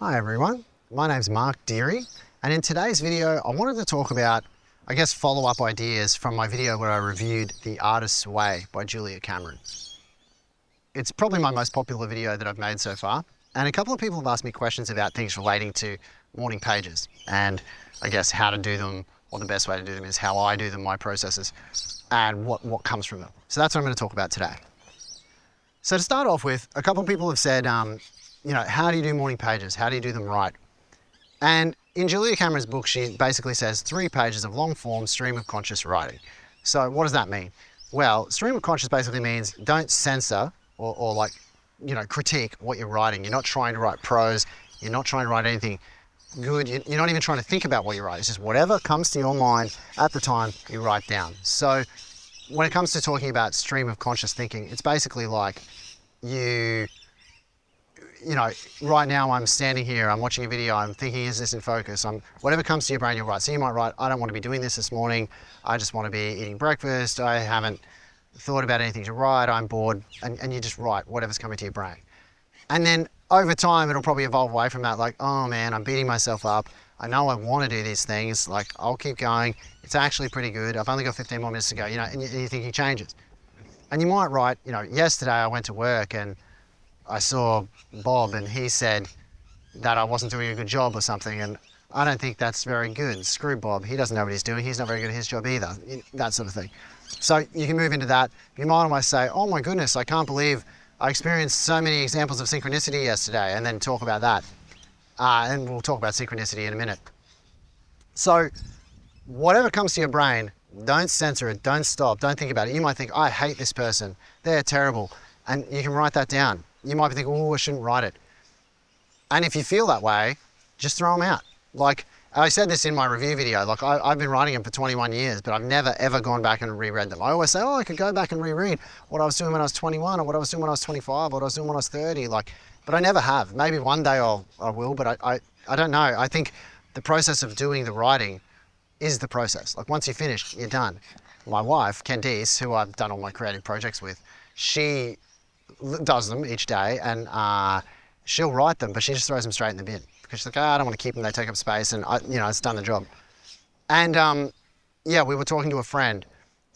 Hi everyone, my name's Mark Deere, and in today's video I wanted to talk about, follow-up ideas from my video where I reviewed The Artist's Way by Julia Cameron. It's probably my most popular video that I've made so far, and a couple of people have asked me questions about things relating to morning pages and I guess how to do them, or the best way to do them is how I do them, my processes, and what comes from them. So that's what I'm going to talk about today. So to start off with, a couple of people have said, how do you do morning pages? How do you do them right? And in Julia Cameron's book, she basically says 3 pages of long form stream of conscious writing. So what does that mean? Well, stream of conscious basically means don't censor or critique what you're writing. You're not trying to write prose. You're not trying to write anything good. You're not even trying to think about what you write. It's just whatever comes to your mind at the time you write down. So when it comes to talking about stream of conscious thinking, it's basically like right now I'm standing here, I'm watching a video, I'm thinking, is this in focus? Whatever comes to your brain, you'll write. So you might write, I don't want to be doing this morning. I just want to be eating breakfast. I haven't thought about anything to write. I'm bored. And you just write whatever's coming to your brain. And then over time, it'll probably evolve away from that. Like, oh man, I'm beating myself up. I know I want to do these things. Like, I'll keep going. It's actually pretty good. I've only got 15 more minutes to go, and you're thinking changes. And you might write, yesterday I went to work and I saw Bob and he said that I wasn't doing a good job or something, and I don't think that's very good. Screw Bob, he doesn't know what he's doing, he's not very good at his job either, that sort of thing. So you can move into that. You might almost say, oh my goodness, I can't believe I experienced so many examples of synchronicity yesterday, and then talk about that. And we'll talk about synchronicity in a minute. So whatever comes to your brain, don't censor it, don't stop, don't think about it. You might think, I hate this person, they're terrible, and you can write that down. You might be thinking, oh, I shouldn't write it. And if you feel that way, just throw them out. Like I said this in my review video, like I've been writing them for 21 years, but I've never ever gone back and reread them. I always say, oh, I could go back and reread what I was doing when I was 21 or what I was doing when I was 25 or what I was doing when I was 30. But I never have. Maybe one day I will, but I don't know. I think the process of doing the writing is the process. Like once you're finished, you're done. My wife, Candice, who I've done all my creative projects with, she does them each day, and she'll write them, but she just throws them straight in the bin because she's like, I don't want to keep them, they take up space, and it's done the job. And we were talking to a friend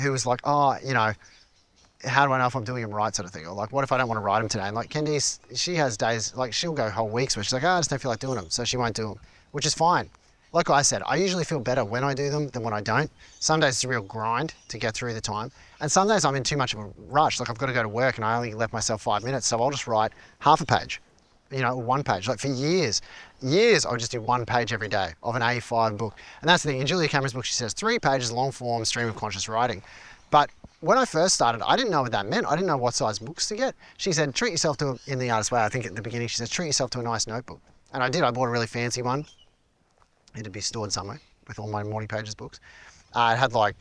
who was like, how do I know if I'm doing them right, sort of thing, or like, what if I don't want to write them today? And like Candice, she has days, like she'll go whole weeks where she's like, I just don't feel like doing them, so she won't do them, which is fine. Like I said, I usually feel better when I do them than when I don't. Some days it's a real grind to get through the time. And some days I'm in too much of a rush. Like I've got to go to work and I only left myself 5 minutes. So I'll just write half a page, or 1 page. Like for years, I'll just do 1 page every day of an A5 book. And that's the thing. In Julia Cameron's book, she says 3 pages, long form, stream of conscious writing. But when I first started, I didn't know what that meant. I didn't know what size books to get. She said, treat yourself to, in The Artist's Way, I think at the beginning, she says, treat yourself to a nice notebook. And I did. I bought a really fancy one. It'd be stored somewhere with all my morning pages books. It had like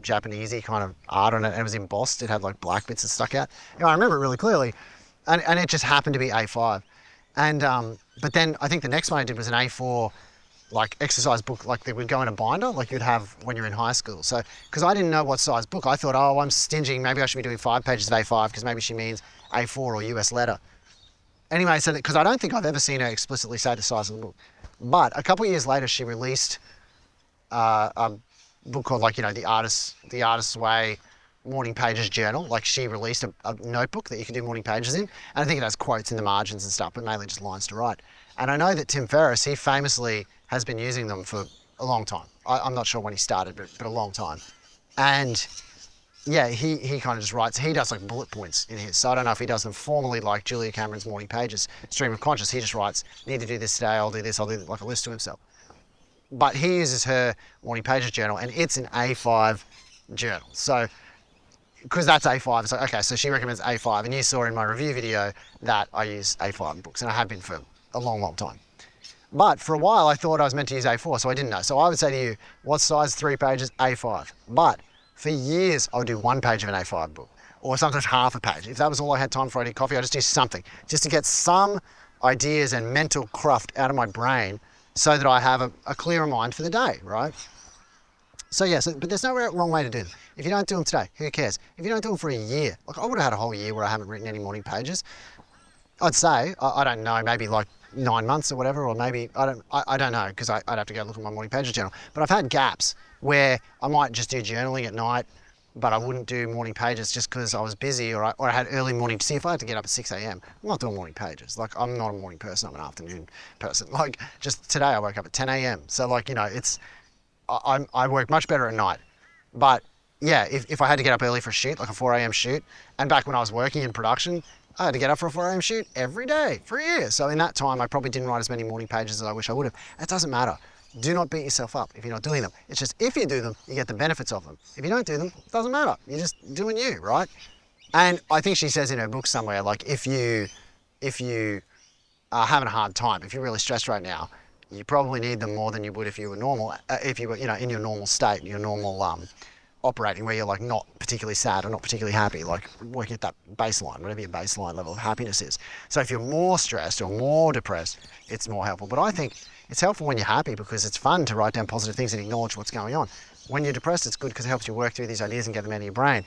Japanesey kind of art on it, and it was embossed. It had like black bits that stuck out. I remember it really clearly, and it just happened to be A5. And but then I think the next one I did was an A4 like exercise book, like that would go in a binder, like you'd have when you're in high school. So because I didn't know what size book, I thought, oh, I'm stinging. Maybe I should be doing 5 pages of A5 because maybe she means A4 or US letter. Anyway, so because I don't think I've ever seen her explicitly say the size of the book. But a couple of years later, she released a book called The Artist's Way Morning Pages Journal. Like she released a notebook that you can do morning pages in. And I think it has quotes in the margins and stuff, but mainly just lines to write. And I know that Tim Ferriss, he famously has been using them for a long time. I'm not sure when he started, but a long time. And yeah, he kind of just writes, he does like bullet points in his. So I don't know if he does them formally like Julia Cameron's morning pages, stream of conscious. He just writes, need to do this today, I'll do this, I'll do like a list to himself. But he uses her morning pages journal and it's an A5 journal. So, because that's A5, it's like, okay, so she recommends A5. And you saw in my review video that I use A5 books, and I have been for a long, long time. But for a while, I thought I was meant to use A4, so I didn't know. So I would say to you, what size 3 pages? A5. But for years, I would do 1 page of an A5 book, or sometimes half a page. If that was all I had time for, I'd eat coffee, I'd just do something, just to get some ideas and mental cruft out of my brain so that I have a clearer mind for the day, right? So yeah, but there's no wrong way to do them. If you don't do them today, who cares? If you don't do them for a year, like I would have had a whole year where I haven't written any morning pages. I'd say, I don't know, maybe like 9 months or whatever, or maybe, I don't know, because I'd have to go look at my morning pages journal. But I've had gaps where I might just do journaling at night, but I wouldn't do morning pages just because I was busy, or I had early morning. See, if I had to get up at 6 a.m, I'm not doing morning pages. Like, I'm not a morning person, I'm an afternoon person. Like, just today I woke up at 10 a.m. So like, you know, I work much better at night. But yeah, if I had to get up early for a shoot, like a 4 a.m. shoot, and back when I was working in production, I had to get up for a 4 a.m. shoot every day for a year. So in that time, I probably didn't write as many morning pages as I wish I would have. It doesn't matter. Do not beat yourself up if you're not doing them. It's just, if you do them, you get the benefits of them. If you don't do them, it doesn't matter. You're just doing you, right? And I think she says in her book somewhere, like, if you are having a hard time, if you're really stressed right now, you probably need them more than you would if you were normal, if you were, you know, in your normal state, your normal operating, where you're like not particularly sad or not particularly happy, like working at that baseline, whatever your baseline level of happiness is. So if you're more stressed or more depressed, it's more helpful. But I think it's helpful when you're happy, because it's fun to write down positive things and acknowledge what's going on. When you're depressed, it's good because it helps you work through these ideas and get them out of your brain.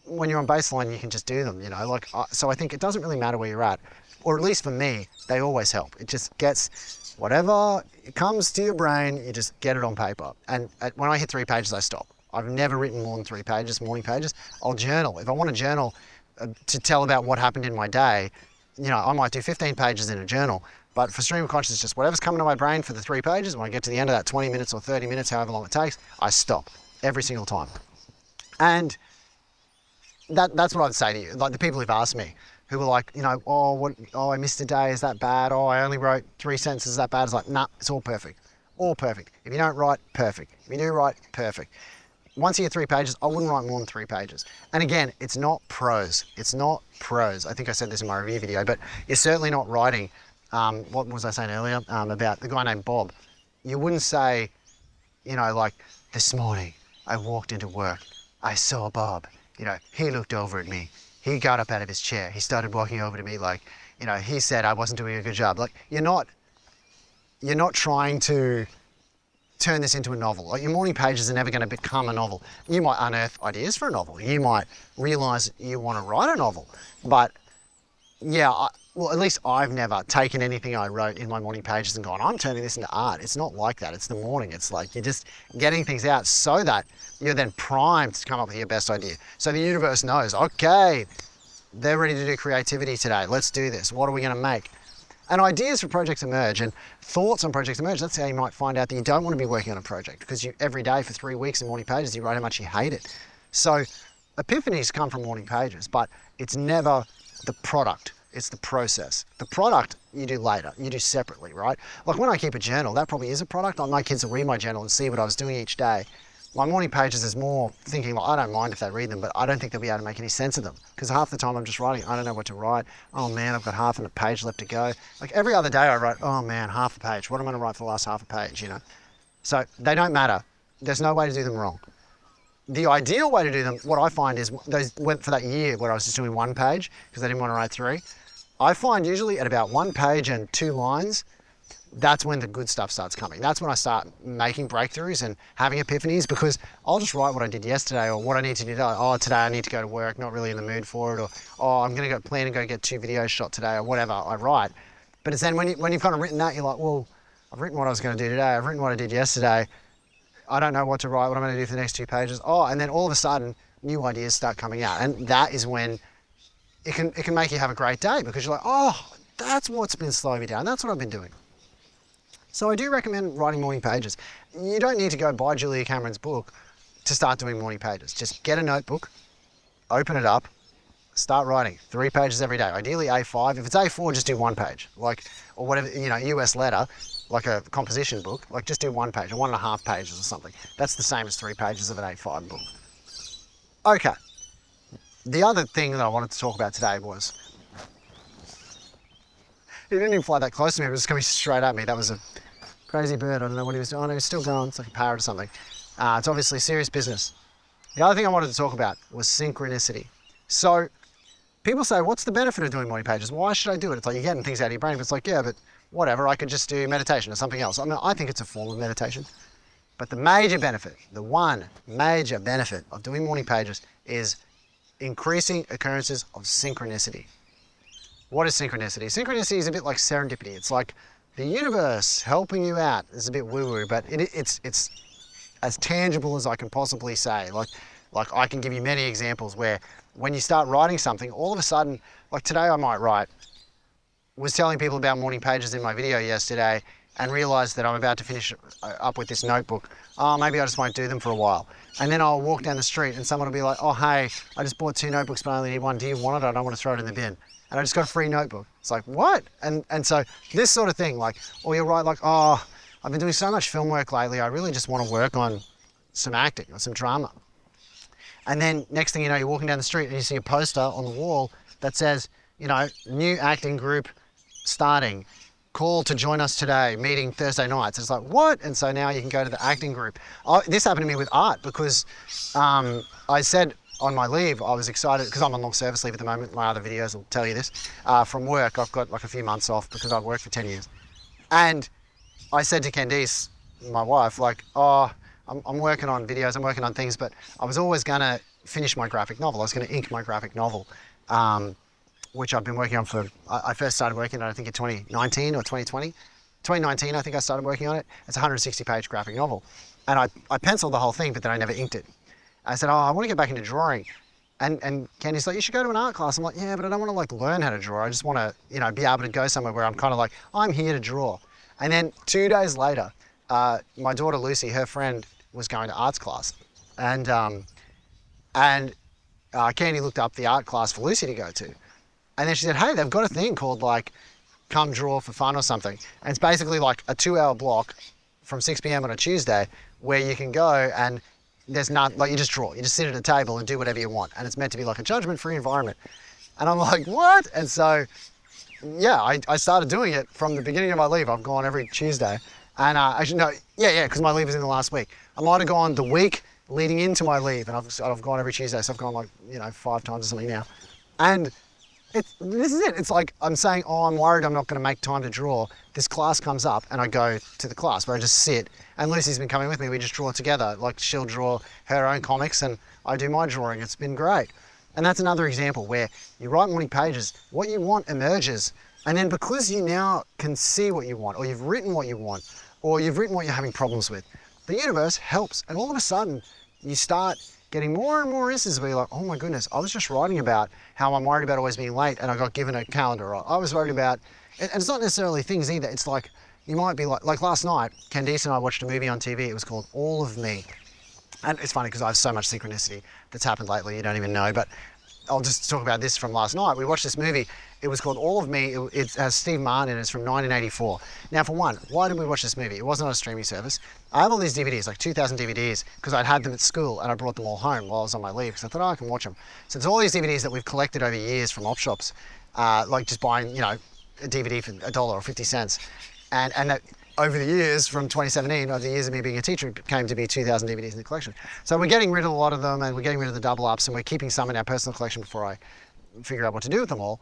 When you're on baseline, you can just do them, you know, like, so I think it doesn't really matter where you're at, or at least for me, they always help. It just gets whatever it comes to your brain, you just get it on paper. And when I hit 3 pages, I stop. I've never written more than 3 pages, morning pages. I'll journal. If I want to journal to tell about what happened in my day, you know, I might do 15 pages in a journal. But for stream of consciousness, just whatever's coming to my brain for the 3 pages, when I get to the end of that 20 minutes or 30 minutes, however long it takes, I stop every single time. And that's what I'd say to you. Like, the people who've asked me, who were like, you know, oh, I missed a day, is that bad? Oh, I only wrote 3 sentences, is that bad? It's like, nah, it's all perfect. All perfect. If you don't write, perfect. If you do write, perfect. Once you get 3 pages, I wouldn't write more than 3 pages. And again, it's not prose. It's not prose. I think I said this in my review video, but you're certainly not writing, what was I saying earlier, about the guy named Bob. You wouldn't say, you know, like, this morning I walked into work, I saw Bob, you know, he looked over at me, he got up out of his chair, he started walking over to me, like, you know, he said I wasn't doing a good job. Like, you're not trying to turn this into a novel. Like, your morning pages are never going to become a novel. You might unearth ideas for a novel. You might realize you want to write a novel. But yeah, well, at least I've never taken anything I wrote in my morning pages and gone, I'm turning this into art. It's not like that. It's the morning. It's like you're just getting things out so that you're then primed to come up with your best idea. So the universe knows, okay, they're ready to do creativity today. Let's do this. What are we going to make? And ideas for projects emerge, and thoughts on projects emerge. That's how you might find out that you don't want to be working on a project, because every day for 3 weeks in morning pages, you write how much you hate it. So epiphanies come from morning pages, but it's never the product. It's the process. The product you do later, you do separately, right? Like, when I keep a journal, that probably is a product. Like, my kids will read my journal and see what I was doing each day. My morning pages is more thinking, like, I don't mind if they read them, but I don't think they'll be able to make any sense of them, because half the time I'm just writing, I don't know what to write. Oh man, I've got half a page left to go. Like, every other day I write, oh man, half a page. What am I going to write for the last half a page, you know? So they don't matter. There's no way to do them wrong. The ideal way to do them, what I find is, those went for that year where I was just doing 1 page because I didn't want to write 3. I find usually at about 1 page and 2 lines, that's when the good stuff starts coming. That's when I start making breakthroughs and having epiphanies, because I'll just write what I did yesterday, or what I need to do today. Oh, today I need to go to work, not really in the mood for it, or oh, I'm going to go plan and go get 2 videos shot today, or whatever I write. But it's then when you've kind of written that, you're like, well, I've written what I was going to do today, I've written what I did yesterday, I don't know what to write, what I'm going to do for the next 2 pages. Oh, and then all of a sudden, new ideas start coming out. And that is when it can make you have a great day, because you're like, oh, that's what's been slowing me down. That's what I've been doing. So I do recommend writing morning pages. You don't need to go buy Julia Cameron's book to start doing morning pages. Just get a notebook, open it up, start writing 3 pages every day. Ideally A5. If it's A4, just do 1 page, like, or whatever, you know, US letter, like a composition book, like, just do 1 page or 1.5 pages or something. That's the same as 3 pages of an A5 book. Okay. The other thing that I wanted to talk about today was, he didn't even fly that close to me, it was coming straight at me. That was a crazy bird. I don't know what he was doing. Oh, no, he was still going. It's like a parrot or something. It's obviously serious business. The other thing I wanted to talk about was synchronicity. So people say, what's the benefit of doing morning pages? Why should I do it? It's like, you're getting things out of your brain. But it's like, yeah, but whatever, I could just do meditation or something else. I mean, I think it's a form of meditation. But the major benefit, the one major benefit of doing morning pages is increasing occurrences of synchronicity. what is synchronicity? Synchronicity is a bit like serendipity. It's like the universe helping you out. It's a bit woo-woo, but it's as tangible as I can possibly say. Like I can give you many examples where when you start writing something, all of a sudden, like today I might write, was telling people about morning pages in my video yesterday and realized that I'm about to finish up with this notebook. Oh, maybe I just won't do them for a while. And then I'll walk down the street and someone will be like, oh, hey, I just bought 2 notebooks, but I only need 1. Do you want it? I don't want to throw it in the bin. And I just got a free notebook. It's like, what? And so this sort of thing, like, or you'll write like, oh, I've been doing so much film work lately. I really just want to work on some acting or some drama. And then next thing you know, you're walking down the street and you see a poster on the wall that says, you know, new acting group starting, call to join us today, meeting Thursday nights. It's like, what? And so now you can go to the acting group. This happened to me with art because I said on my leave, I was excited because I'm on long service leave at the moment. My other videos will tell you this. From work, I've got like a few months off because I've worked for 10 years. And I said to Candice, my wife, like, oh, I'm working on videos, I'm working on things, but I was always gonna finish my graphic novel. I was gonna ink my graphic novel. Which I've been working on for, I first started working on it, I think in 2019 or 2020. 2019, I think I started working on it. It's a 160-page graphic novel. And I penciled the whole thing, but then I never inked it. I said, oh, I want to get back into drawing. And Candy's like, you should go to an art class. I'm like, yeah, but I don't want to like learn how to draw. I just want to, you know, be able to go somewhere where I'm kind of like, I'm here to draw. And then 2 days later, my daughter Lucy, her friend, was going to arts class. And Candy looked up the art class for Lucy to go to. And then she said, hey, they've got a thing called like, come draw for fun or something. And it's basically like a 2-hour block from 6 p.m. on a Tuesday where you can go and there's not, like you just draw. You just sit at a table and do whatever you want. And it's meant to be like a judgment-free environment. And I'm like, what? And so, yeah, I started doing it from the beginning of my leave. I've gone every Tuesday. And actually, no, yeah, because my leave is in the last week. I might have gone the week leading into my leave and I've gone every Tuesday. So I've gone like, 5 times or something now. And this is it. It's like I'm saying, oh, I'm worried I'm not going to make time to draw. This class comes up and I go to the class where I just sit. And Lucy's been coming with me. We just draw together. Like she'll draw her own comics and I do my drawing. It's been great. And that's another example where you write morning pages, what you want emerges. And then because you now can see what you want, or you've written what you want, or you've written what you're having problems with, the universe helps. And all of a sudden you start getting more and more instances where you're like, oh my goodness, I was just writing about how I'm worried about always being late and I got given a calendar. Or I was worried about, and it's not necessarily things either. It's like, you might be like last night, Candice and I watched a movie on TV. It was called All of Me. And it's funny because I have so much synchronicity that's happened lately, you don't even know. But I'll just talk about this from last night. We watched this movie. It was called All of Me. It has Steve Martin in it. It's from 1984. Now, for one, why did we watch this movie? It wasn't on a streaming service. I have all these DVDs, like 2,000 DVDs, because I'd had them at school and I brought them all home while I was on my leave because I thought, oh, I can watch them. So there's all these DVDs that we've collected over years from op shops, like just buying, a DVD for $1 or 50 cents. And that over the years, from 2017, over the years of me being a teacher, it came to be 2,000 DVDs in the collection. So we're getting rid of a lot of them and we're getting rid of the double ups and we're keeping some in our personal collection before I figure out what to do with them all.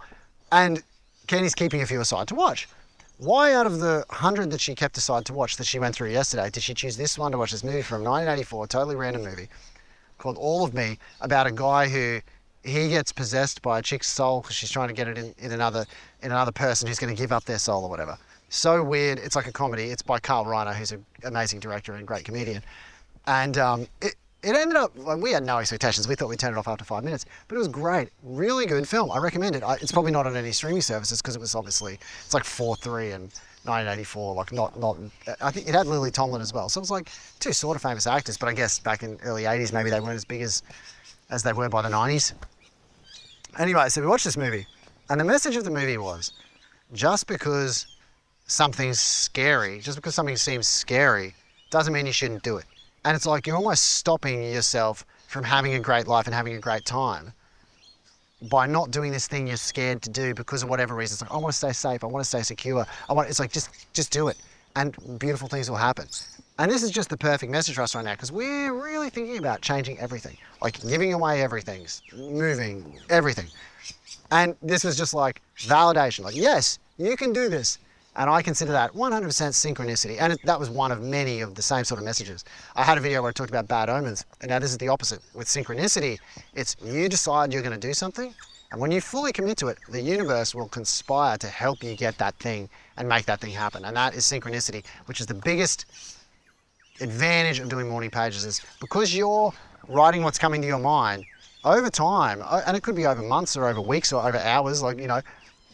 And Kenny's keeping a few aside to watch. Why out of the 100 that she kept aside to watch that she went through yesterday, did she choose this one to watch, this movie from 1984, totally random movie, called All of Me, about a guy who, he gets possessed by a chick's soul because she's trying to get it in another person who's going to give up their soul or whatever. So weird. It's like a comedy. It's by Carl Reiner, who's an amazing director and great comedian. And it ended up, like, we had no expectations. We thought we'd turn it off after 5 minutes, but it was great. Really good film. I recommend it. It's probably not on any streaming services because it was obviously, it's like 4.3 and 1984, like not, I think it had Lily Tomlin as well. So it was like 2 sort of famous actors, but I guess back in early 80s, maybe they weren't as big as they were by the 90s. Anyway, so we watched this movie and the message of the movie was, just because something's scary, just because something seems scary, doesn't mean you shouldn't do it. And it's like you're almost stopping yourself from having a great life and having a great time by not doing this thing you're scared to do because of whatever reason. It's like, I want to stay safe, I want to stay secure. It's like, just do it and beautiful things will happen. And this is just the perfect message for us right now because we're really thinking about changing everything, like giving away everything, moving, everything. And this was just like validation, like, yes, you can do this. And I consider that 100% synchronicity. And that was one of many of the same sort of messages. I had a video where I talked about bad omens. And now this is the opposite. With synchronicity, it's you decide you're going to do something. And when you fully commit to it, the universe will conspire to help you get that thing and make that thing happen. And that is synchronicity, which is the biggest advantage of doing morning pages, is because you're writing what's coming to your mind over time, and it could be over months or over weeks or over hours, like, you know,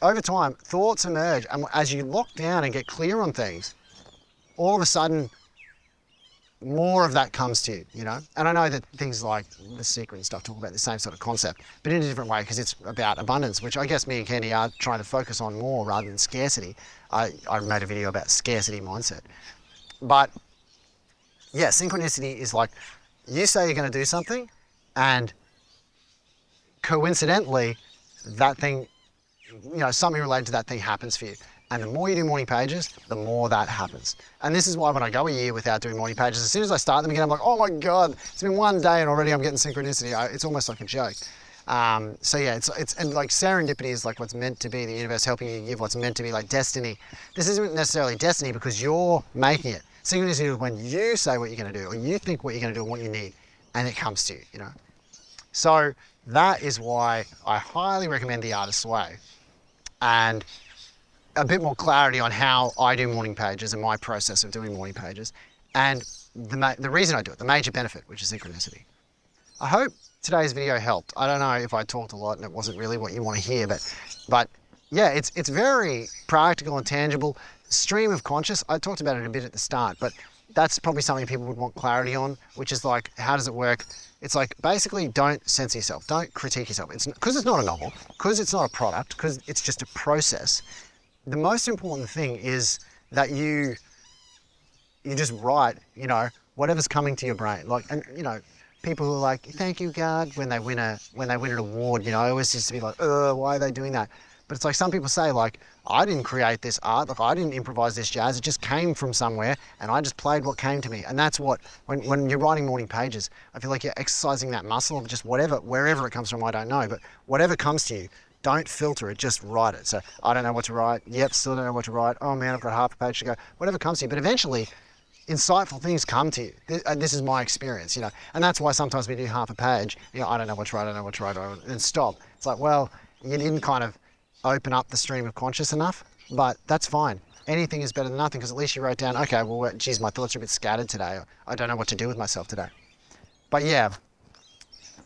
over time, thoughts emerge. And as you lock down and get clear on things, all of a sudden, more of that comes to you, you know? And I know that things like The Secret and stuff talk about the same sort of concept, but in a different way, because it's about abundance, which I guess me and Candy are trying to focus on more rather than scarcity. I made a video about scarcity mindset. But yeah, synchronicity is like, you say you're going to do something, and coincidentally, that thing, you know, something related to that thing happens for you. And the more you do morning pages, the more that happens. And this is why when I go a year without doing morning pages, as soon as I start them again, I'm like, oh my God, it's been one day and already I'm getting synchronicity. It's almost like a joke. So yeah, and like serendipity is like what's meant to be, the universe helping you give what's meant to be, like destiny. This isn't necessarily destiny because you're making it. Synchronicity is when you say what you're going to do, or you think what you're going to do and what you need, and it comes to you, you know. So that is why I highly recommend The Artist's Way, and a bit more clarity on how I do morning pages and my process of doing morning pages, and the reason I do it, the major benefit, which is synchronicity. I hope today's video helped. I don't know if I talked a lot and it wasn't really what you want to hear, but yeah, it's very practical and tangible. Stream of conscious, I talked about it a bit at the start, but that's probably something people would want clarity on, which is like, how does it work? It's like, basically, don't censor yourself, don't critique yourself. It's because it's not a novel, because it's not a product, because it's just a process. The most important thing is that you just write, you know, whatever's coming to your brain. Like, and you know, people who are like, thank you, God, when they win an award, you know, I always used to be like, why are they doing that? But it's like some people say, like, I didn't create this art, like I didn't improvise this jazz, it just came from somewhere and I just played what came to me. And that's what, when you're writing morning pages, I feel like you're exercising that muscle of just wherever it comes from, I don't know, but whatever comes to you, don't filter it, just write it. So I don't know what to write, yep, still don't know what to write, oh man, I've got half a page to go, whatever comes to you. But eventually, insightful things come to you. This is my experience, you know, and that's why sometimes we do half a page, you know, I don't know what to write, and stop. It's like, well, you didn't kind of open up the stream of conscious enough, but that's fine. Anything is better than nothing, because at least you wrote down, okay, well, geez, my thoughts are a bit scattered today. I don't know what to do with myself today. But yeah,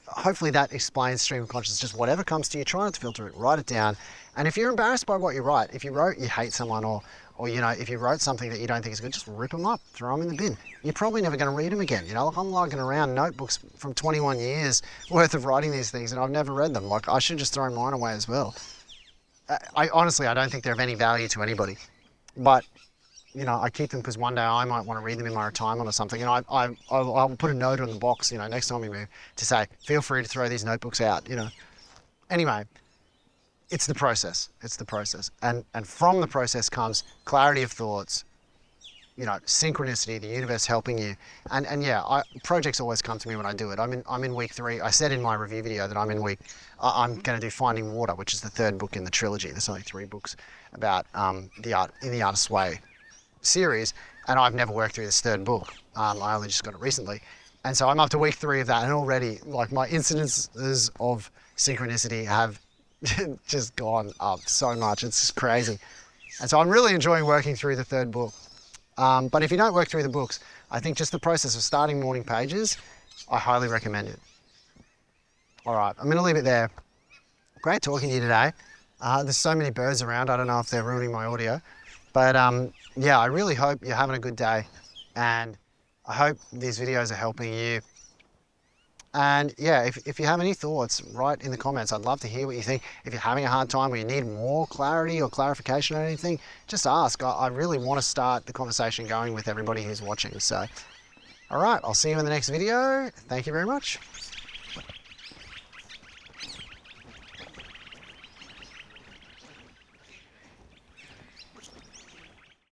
hopefully that explains stream of consciousness. Just whatever comes to you, try not to filter it, write it down. And if you're embarrassed by what you write, if you wrote you hate someone, or you know, if you wrote something that you don't think is good, just rip them up, throw them in the bin. You're probably never going to read them again. You know, like I'm lugging around notebooks from 21 years worth of writing these things, and I've never read them. Like, I should just throw mine away as well. Honestly, I don't think they're of any value to anybody. But, you know, I keep them because one day I might want to read them in my retirement or something. And I'll put a note on the box, you know, next time we move, to say, feel free to throw these notebooks out, you know. Anyway, it's the process. It's the process. And from the process comes clarity of thoughts, you know, synchronicity, the universe helping you. And yeah, projects always come to me when I do it. I'm in week 3. I said in my review video that I'm going to do Finding Water, which is the 3rd book in the trilogy. There's only 3 books about the Artist's Way series, and I've never worked through this 3rd book. I only just got it recently. And so I'm up to week 3 of that, and already, like, my incidences of synchronicity have just gone up so much. It's just crazy. And so I'm really enjoying working through the 3rd book. But if you don't work through the books, I think just the process of starting morning pages, I highly recommend it. All right, I'm going to leave it there. Great talking to you today. There's so many birds around, I don't know if they're ruining my audio. But yeah, I really hope you're having a good day, and I hope these videos are helping you. And yeah, if you have any thoughts, write in the comments. I'd love to hear what you think. If you're having a hard time or you need more clarity or clarification on anything, just ask. I really want to start the conversation going with everybody who's watching. So, all right, I'll see you in the next video. Thank you very much.